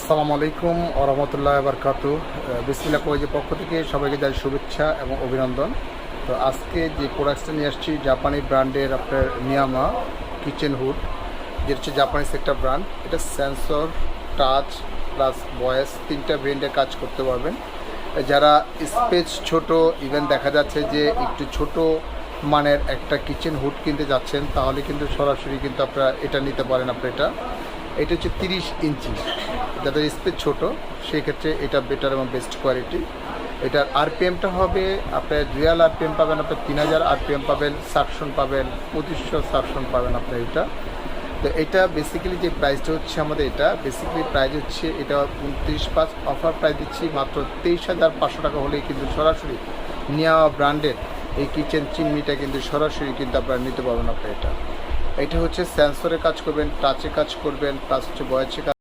আসসালামু আলাইকুম ওয়া রাহমাতুল্লাহি ওয়া বারাকাতুহু। বিসমিল্লাহ কলেজের পক্ষ থেকে সবাইকে জানাই শুভেচ্ছা এবং অভিনন্দন। তো আজকে যে প্রোডাক্টসটা নিয়ে আসছি জাপানি ব্র্যান্ডের আপনার নিয়ামা কিচেন হুড, যেটা হচ্ছে জাপানিজ একটা ব্র্যান্ড। এটা সেন্সর, টাচ প্লাস ভয়েস তিনটা ব্র্যান্ডে কাজ করতে পারবেন। যারা স্পেস ছোট, ইভেন দেখা যাচ্ছে যে একটু ছোট মানের একটা কিচেন হুড কিনতে যাচ্ছেন, তাহলে কিন্তু সরাসরি কিন্তু আপনারা এটা নিতে পারেন। আপনার এটা হচ্ছে 30 ইঞ্চি। যাদের স্পেস ছোট সেই ক্ষেত্রে এটা বেটার এবং বেস্ট কোয়ালিটি। এটার আরপিএমটা হবে আপনার রিয়াল আরপিএম পাবেন, আপনার 3000 আরপিএম পাবেন, সাকশন পাবেন 2500 সাকশন পাবেন আপনার এটা। তো এটা বেসিক্যালি যে প্রাইসটা হচ্ছে আমাদের, এটা বেসিক্যালি প্রাইস হচ্ছে এটা 29/5 অফার প্রাইস দিচ্ছি মাত্র 23,500 টাকা হলেই কিন্তু সরাসরি নিয়ামা ব্র্যান্ডের এই কিচেন চিমনিটা কিন্তু সরাসরি কিন্তু আপনারা নিতে পারবেন। আপনার এটা হচ্ছে সেন্সরে কাজ করবেন, টাচে কাজ করবেন, প্লাস হচ্ছে ভয়েসে কাজ